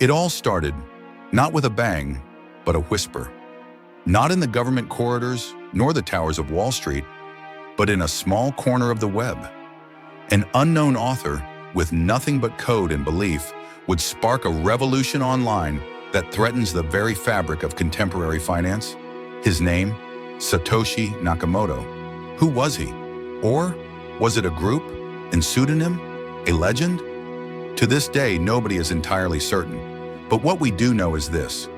It all started, not with a bang, but a whisper. Not in the government corridors, nor the towers of Wall Street, but in a small corner of the web. An unknown author, with nothing but code and belief, would spark a revolution online that threatens the very fabric of contemporary finance. His name? Satoshi Nakamoto. Who was he? Or was it a group? A pseudonym? A legend? To this day, nobody is entirely certain. But what we do know is this.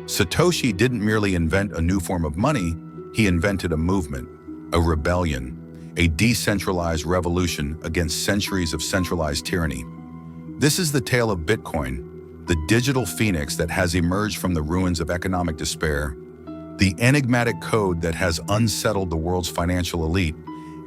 Satoshi didn't merely invent a new form of money, he invented a movement, a rebellion, a decentralized revolution against centuries of centralized tyranny. This is the tale of Bitcoin, the digital phoenix that has emerged from the ruins of economic despair, the enigmatic code that has unsettled the world's financial elite,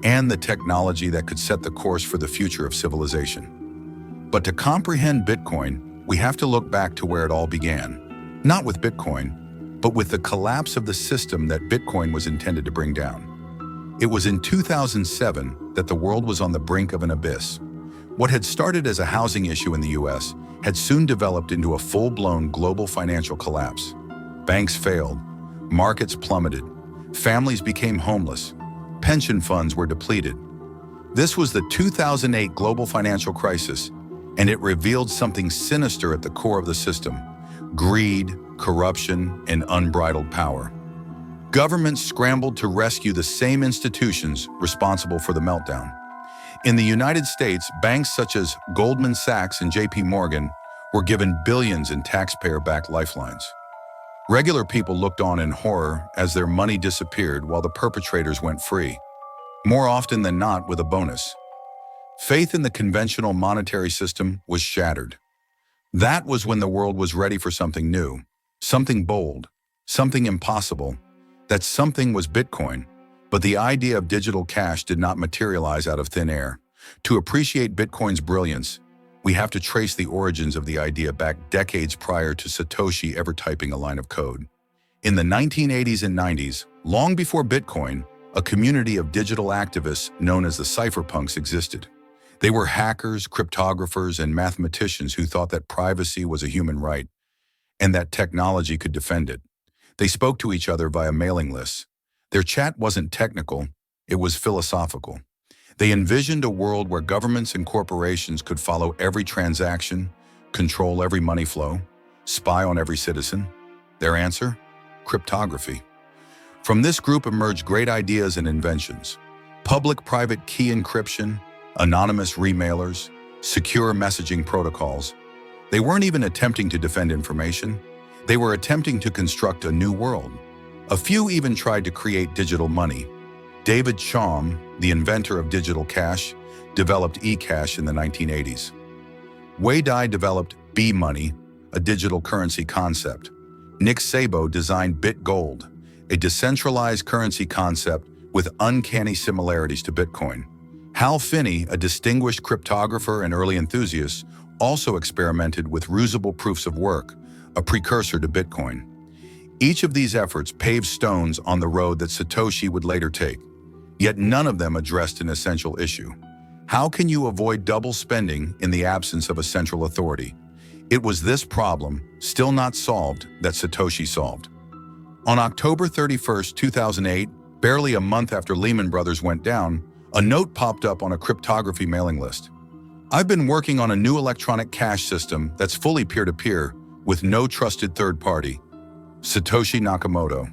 and the technology that could set the course for the future of civilization. But to comprehend Bitcoin, we have to look back to where it all began. Not with Bitcoin, but with the collapse of the system that Bitcoin was intended to bring down. It was in 2007 that the world was on the brink of an abyss. What had started as a housing issue in the US had soon developed into a full-blown global financial collapse. Banks failed, markets plummeted, families became homeless, pension funds were depleted. This was the 2008 global financial crisis, and it revealed something sinister at the core of the system: greed, corruption, and unbridled power. Governments scrambled to rescue the same institutions responsible for the meltdown. In the United States, banks such as Goldman Sachs and JP Morgan were given billions in taxpayer-backed lifelines. Regular people looked on in horror as their money disappeared while the perpetrators went free, more often than not with a bonus. Faith in the conventional monetary system was shattered. That was when the world was ready for something new, something bold, something impossible. That something was Bitcoin, but the idea of digital cash did not materialize out of thin air. To appreciate Bitcoin's brilliance, we have to trace the origins of the idea back decades prior to Satoshi ever typing a line of code. In the 1980s and 90s, long before Bitcoin, a community of digital activists known as the cypherpunks existed. They were hackers, cryptographers, and mathematicians who thought that privacy was a human right and that technology could defend it. They spoke to each other via mailing lists. Their chat wasn't technical, it was philosophical. They envisioned a world where governments and corporations could follow every transaction, control every money flow, spy on every citizen. Their answer? Cryptography. From this group emerged great ideas and inventions: public-private key encryption, anonymous remailers, secure messaging protocols. They weren't even attempting to defend information. They were attempting to construct a new world. A few even tried to create digital money. David Chaum, the inventor of digital cash, developed eCash in the 1980s. Wei Dai developed B-Money, a digital currency concept. Nick Szabo designed BitGold, a decentralized currency concept with uncanny similarities to Bitcoin. Hal Finney, a distinguished cryptographer and early enthusiast, also experimented with reusable proofs of work, a precursor to Bitcoin. Each of these efforts paved stones on the road that Satoshi would later take, yet none of them addressed an essential issue. How can you avoid double spending in the absence of a central authority? It was this problem, still not solved, that Satoshi solved. On October 31st, 2008, barely a month after Lehman Brothers went down, a note popped up on a cryptography mailing list. "I've been working on a new electronic cash system that's fully peer-to-peer, with no trusted third party. Satoshi Nakamoto."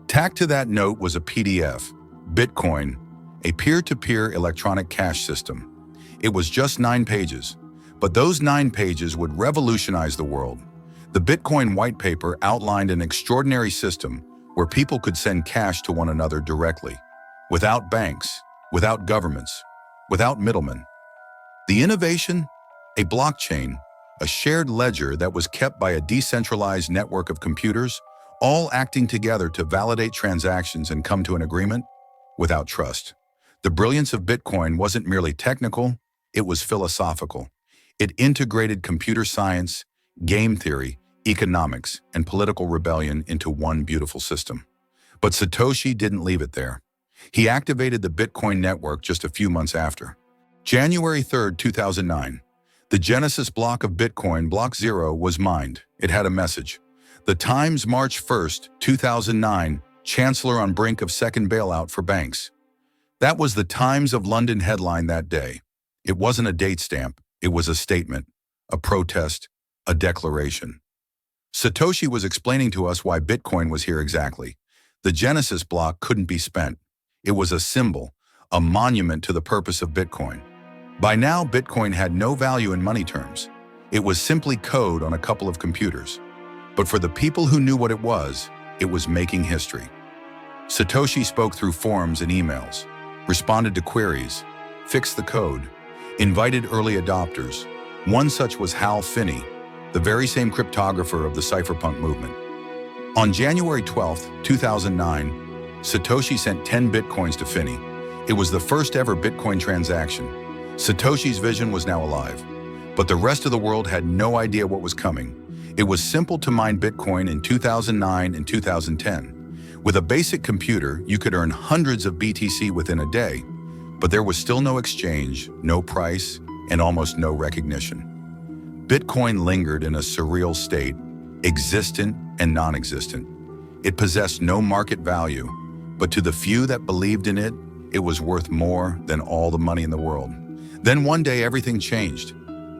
Tacked to that note was a PDF, Bitcoin, a peer-to-peer electronic cash system. It was just 9 pages, but those 9 pages would revolutionize the world. The Bitcoin white paper outlined an extraordinary system where people could send cash to one another directly, without banks, without governments, without middlemen. The innovation? A blockchain, a shared ledger that was kept by a decentralized network of computers, all acting together to validate transactions and come to an agreement without trust. The brilliance of Bitcoin wasn't merely technical, it was philosophical. It integrated computer science, game theory, economics, and political rebellion into one beautiful system. But Satoshi didn't leave it there. He activated the Bitcoin network just a few months after. January 3rd, 2009. The Genesis block of Bitcoin, block 0, was mined. It had a message. The Times, March 1, 2009, Chancellor on brink of second bailout for banks. That was the Times of London headline that day. It wasn't a date stamp. It was a statement, a protest, a declaration. Satoshi was explaining to us why Bitcoin was here exactly. The Genesis block couldn't be spent. It was a symbol, a monument to the purpose of Bitcoin. By now, Bitcoin had no value in money terms. It was simply code on a couple of computers. But for the people who knew what it was making history. Satoshi spoke through forums and emails, responded to queries, fixed the code, invited early adopters. One such was Hal Finney, the very same cryptographer of the cypherpunk movement. On January 12, 2009, Satoshi sent 10 Bitcoins to Finney. It was the first ever Bitcoin transaction. Satoshi's vision was now alive, but the rest of the world had no idea what was coming. It was simple to mine Bitcoin in 2009 and 2010. With a basic computer, you could earn hundreds of BTC within a day, but there was still no exchange, no price, and almost no recognition. Bitcoin lingered in a surreal state, existent and non-existent. It possessed no market value, but to the few that believed in it, it was worth more than all the money in the world. Then one day everything changed.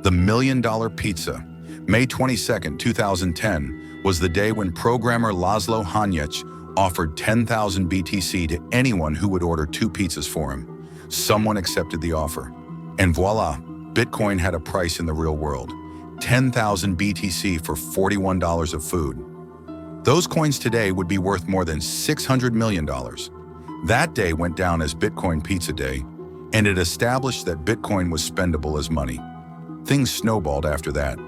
The $1 Million Pizza. May 22, 2010 was the day when programmer Laszlo Hanyecz offered 10,000 BTC to anyone who would order 2 pizzas for him. Someone accepted the offer. And voila, Bitcoin had a price in the real world. 10,000 BTC for $41 of food. Those coins today would be worth more than $600 million. That day went down as Bitcoin Pizza Day, and it established that Bitcoin was spendable as money. Things snowballed after that.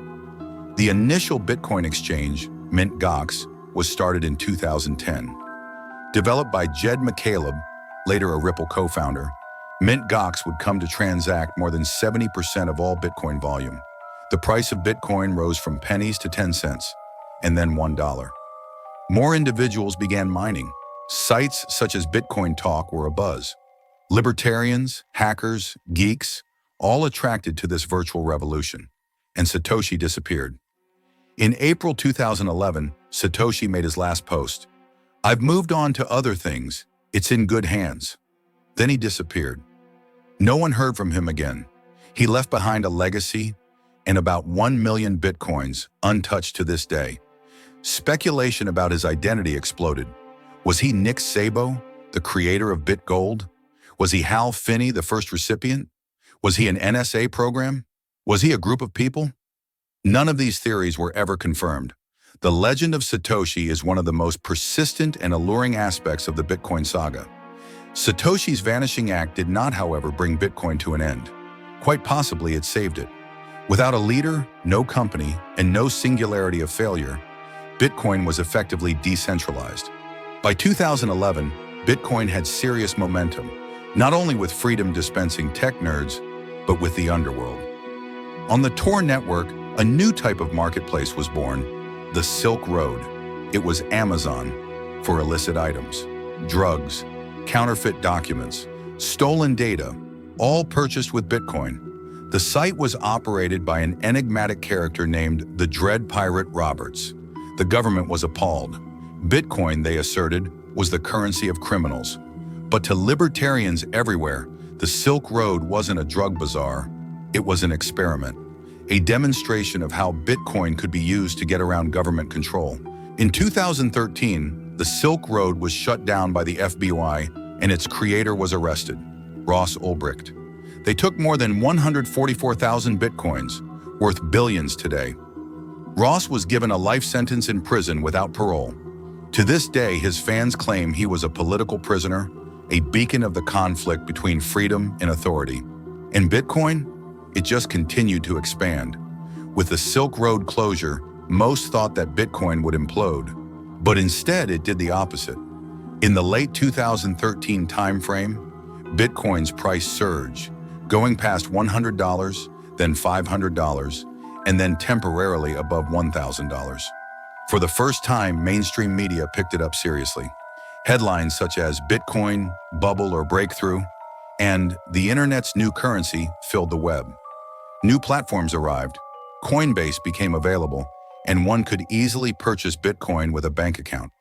The initial Bitcoin exchange, Mt. Gox, was started in 2010. Developed by Jed McCaleb, later a Ripple co-founder, Mt. Gox would come to transact more than 70% of all Bitcoin volume. The price of Bitcoin rose from pennies to 10 cents, and then $1. More individuals began mining. Sites such as Bitcoin Talk were abuzz. Libertarians, hackers, geeks, all attracted to this virtual revolution. And Satoshi disappeared. In April 2011, Satoshi made his last post. "I've moved on to other things. It's in good hands." Then he disappeared. No one heard from him again. He left behind a legacy and about 1 million Bitcoins untouched to this day. Speculation about his identity exploded. Was he Nick Szabo, the creator of BitGold? Was he Hal Finney, the first recipient? Was he an NSA program? Was he a group of people? None of these theories were ever confirmed. The legend of Satoshi is one of the most persistent and alluring aspects of the Bitcoin saga. Satoshi's vanishing act did not, however, bring Bitcoin to an end. Quite possibly it saved it. Without a leader, no company, and no singularity of failure, Bitcoin was effectively decentralized. By 2011, Bitcoin had serious momentum, not only with freedom dispensing tech nerds, but with the underworld. On the Tor network, a new type of marketplace was born, the Silk Road. It was Amazon for illicit items, drugs, counterfeit documents, stolen data, all purchased with Bitcoin. The site was operated by an enigmatic character named the Dread Pirate Roberts. The government was appalled. Bitcoin, they asserted, was the currency of criminals. But to libertarians everywhere, the Silk Road wasn't a drug bazaar. It was an experiment, a demonstration of how Bitcoin could be used to get around government control. In 2013, the Silk Road was shut down by the FBI and its creator was arrested, Ross Ulbricht. They took more than 144,000 Bitcoins, worth billions today. Ross was given a life sentence in prison without parole. To this day, his fans claim he was a political prisoner, a beacon of the conflict between freedom and authority. And Bitcoin? It just continued to expand. With the Silk Road closure, most thought that Bitcoin would implode, but instead it did the opposite. In the late 2013 timeframe, Bitcoin's price surged, going past $100, then $500, and then temporarily above $1,000. For the first time, mainstream media picked it up seriously. Headlines such as Bitcoin, bubble or breakthrough, and the internet's new currency filled the web. New platforms arrived, Coinbase became available, and one could easily purchase Bitcoin with a bank account.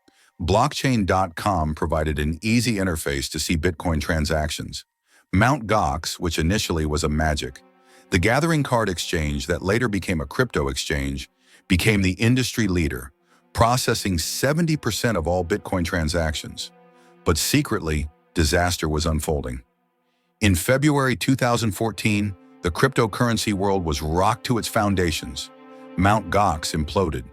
Blockchain.com provided an easy interface to see Bitcoin transactions. Mt. Gox, which initially was a magic, the gathering card exchange that later became a crypto exchange, became the industry leader, processing 70% of all Bitcoin transactions. But secretly, disaster was unfolding. In February 2014, the cryptocurrency world was rocked to its foundations. Mt. Gox imploded.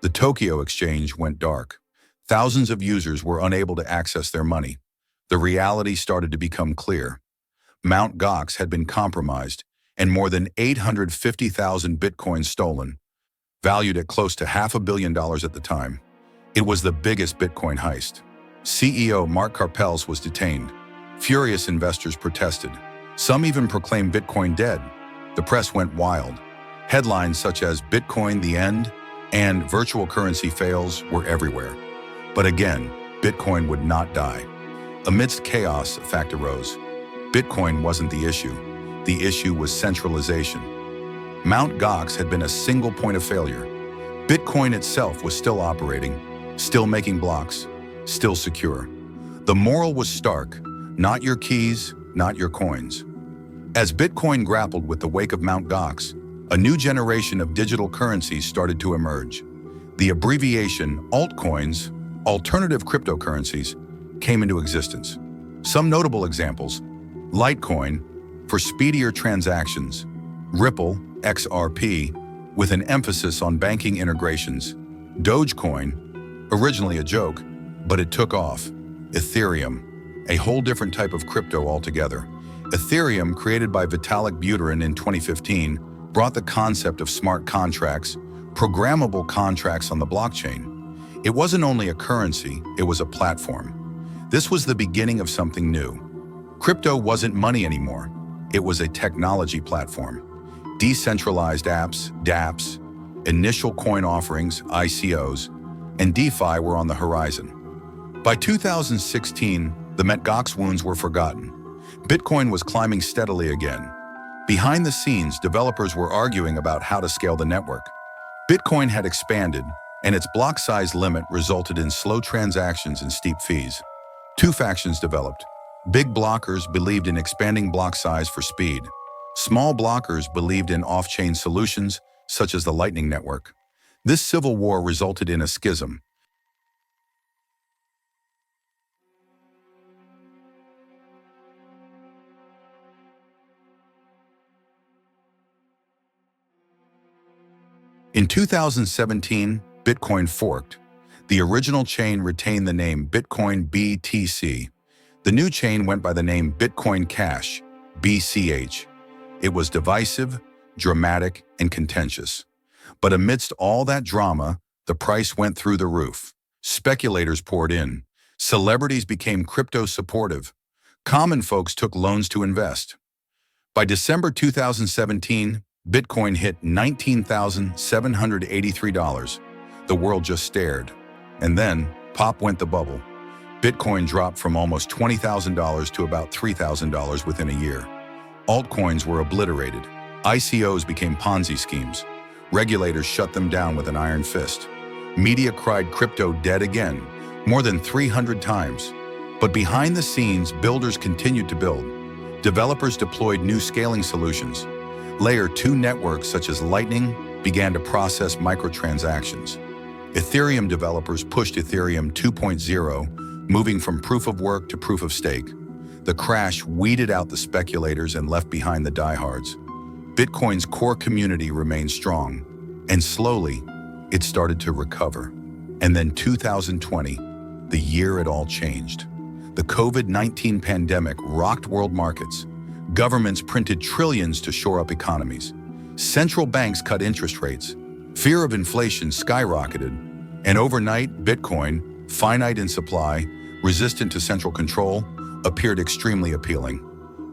The Tokyo exchange went dark. Thousands of users were unable to access their money. The reality started to become clear. Mt. Gox had been compromised, and more than 850,000 Bitcoins stolen, valued at close to $500 million at the time. It was the biggest Bitcoin heist. CEO Mark Karpels was detained. Furious investors protested. Some even proclaimed Bitcoin dead. The press went wild. Headlines such as "Bitcoin the End" and "Virtual Currency Fails" were everywhere. But again, Bitcoin would not die. Amidst chaos, a fact arose. Bitcoin wasn't the issue. The issue was centralization. Mt. Gox had been a single point of failure. Bitcoin itself was still operating, still making blocks, still secure. The moral was stark: not your keys, not your coins. As Bitcoin grappled with the wake of Mt. Gox, a new generation of digital currencies started to emerge. The abbreviation altcoins, alternative cryptocurrencies, came into existence. Some notable examples: Litecoin, for speedier transactions; Ripple, XRP, with an emphasis on banking integrations; Dogecoin, originally a joke, but it took off; Ethereum, a whole different type of crypto altogether. Ethereum, created by Vitalik Buterin in 2015, brought the concept of smart contracts, programmable contracts on the blockchain. It wasn't only a currency, it was a platform. This was the beginning of something new. Crypto wasn't money anymore. It was a technology platform. Decentralized apps, dApps, initial coin offerings, ICOs, and DeFi were on the horizon. By 2016, the Mt. Gox wounds were forgotten. Bitcoin was climbing steadily again. Behind the scenes, developers were arguing about how to scale the network. Bitcoin had expanded, and its block size limit resulted in slow transactions and steep fees. Two factions developed. Big blockers believed in expanding block size for speed. Small blockers believed in off-chain solutions, such as the Lightning Network. This civil war resulted in a schism. In 2017, Bitcoin forked. The original chain retained the name Bitcoin BTC. The new chain went by the name Bitcoin Cash, BCH. It was divisive, dramatic, and contentious. But amidst all that drama, the price went through the roof. Speculators poured in. Celebrities became crypto supportive. Common folks took loans to invest. By December 2017, Bitcoin hit $19,783. The world just stared. And then, pop went the bubble. Bitcoin dropped from almost $20,000 to about $3,000 within a year. Altcoins were obliterated. ICOs became Ponzi schemes. Regulators shut them down with an iron fist. Media cried crypto dead again, more than 300 times. But behind the scenes, builders continued to build. Developers deployed new scaling solutions. Layer 2 networks such as Lightning began to process microtransactions. Ethereum developers pushed Ethereum 2.0, moving from proof of work to proof of stake. The crash weeded out the speculators and left behind the diehards. Bitcoin's core community remained strong, and slowly, it started to recover. And then 2020, the year it all changed. The COVID-19 pandemic rocked world markets. Governments printed trillions to shore up economies. Central banks cut interest rates. Fear of inflation skyrocketed. And overnight, Bitcoin, finite in supply, resistant to central control, appeared extremely appealing.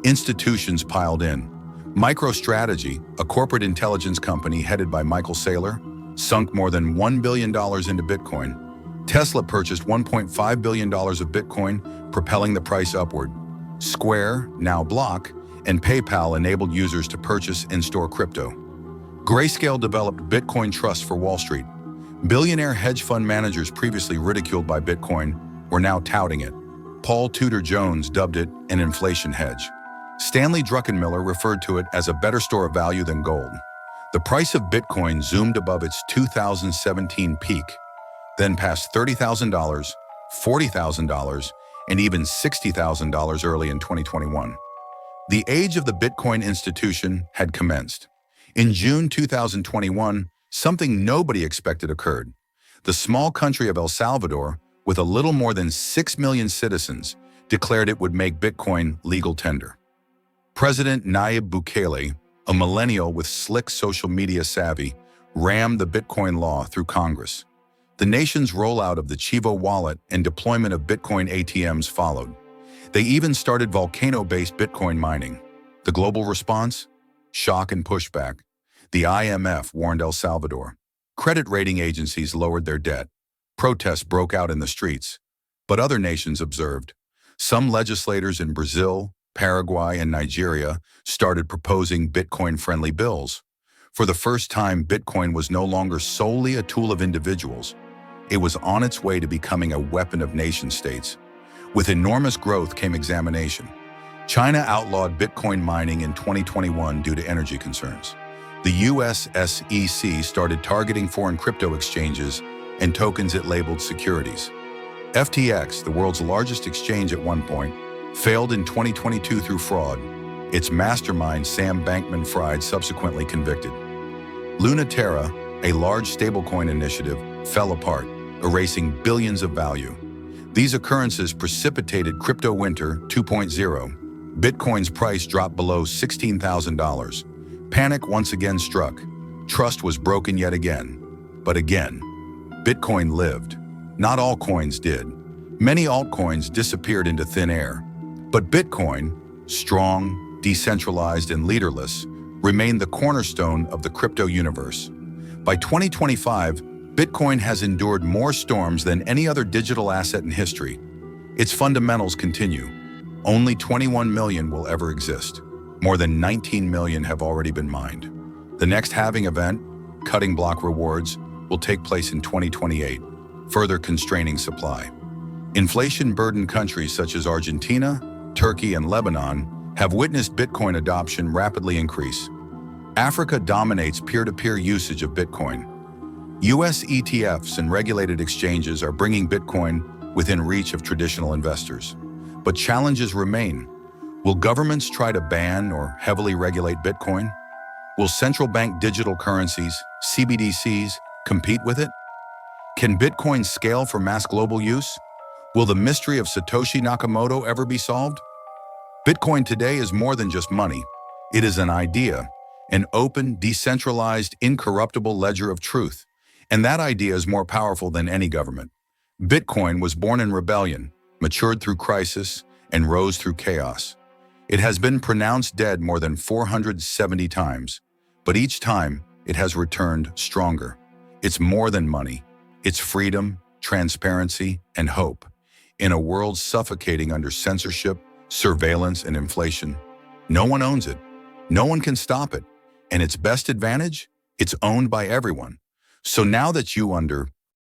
Institutions piled in. MicroStrategy, a corporate intelligence company headed by Michael Saylor, sunk more than $1 billion into Bitcoin. Tesla purchased $1.5 billion of Bitcoin, propelling the price upward. Square, now Block, and PayPal enabled users to purchase and store crypto. Grayscale developed Bitcoin Trust for Wall Street. Billionaire hedge fund managers previously ridiculed by Bitcoin were now touting it. Paul Tudor Jones dubbed it an inflation hedge. Stanley Druckenmiller referred to it as a better store of value than gold. The price of Bitcoin zoomed above its 2017 peak, then passed $30,000, $40,000, and even $60,000 early in 2021. The age of the Bitcoin institution had commenced. In June 2021, something nobody expected occurred. The small country of El Salvador, with a little more than 6 million citizens, declared it would make Bitcoin legal tender. President Nayib Bukele, a millennial with slick social media savvy, rammed the Bitcoin law through Congress. The nation's rollout of the Chivo wallet and deployment of Bitcoin ATMs followed. They even started volcano-based Bitcoin mining. The global response? Shock and pushback. The IMF warned El Salvador. Credit rating agencies lowered their debt. Protests broke out in the streets. But other nations observed. Some legislators in Brazil, Paraguay, and Nigeria started proposing Bitcoin-friendly bills. For the first time, Bitcoin was no longer solely a tool of individuals. It was on its way to becoming a weapon of nation-states. With enormous growth came examination. China outlawed Bitcoin mining in 2021 due to energy concerns. The US SEC started targeting foreign crypto exchanges and tokens it labeled securities. FTX, the world's largest exchange at one point, failed in 2022 through fraud. Its mastermind, Sam Bankman-Fried, subsequently convicted. Lunaterra, a large stablecoin initiative, fell apart, erasing billions of value. These occurrences precipitated Crypto Winter 2.0. Bitcoin's price dropped below $16,000. Panic once again struck. Trust was broken yet again. But again, Bitcoin lived. Not all coins did. Many altcoins disappeared into thin air. But Bitcoin, strong, decentralized, and leaderless, remained the cornerstone of the crypto universe. By 2025, Bitcoin has endured more storms than any other digital asset in history. Its fundamentals continue. Only 21 million will ever exist. More than 19 million have already been mined. The next halving event, cutting block rewards, will take place in 2028, further constraining supply. Inflation-burdened countries such as Argentina, Turkey, and Lebanon have witnessed Bitcoin adoption rapidly increase. Africa dominates peer-to-peer usage of Bitcoin. US ETFs and regulated exchanges are bringing Bitcoin within reach of traditional investors. But challenges remain. Will governments try to ban or heavily regulate Bitcoin? Will central bank digital currencies, CBDCs, compete with it? Can Bitcoin scale for mass global use? Will the mystery of Satoshi Nakamoto ever be solved? Bitcoin today is more than just money. It is an idea, an open, decentralized, incorruptible ledger of truth. And that idea is more powerful than any government. Bitcoin was born in rebellion, matured through crisis, and rose through chaos. It has been pronounced dead more than 470 times, but each time it has returned stronger. It's more than money. It's freedom, transparency, and hope. In a world suffocating under censorship, surveillance, and inflation, no one owns it. No one can stop it. And its best advantage? It's owned by everyone. So now that you under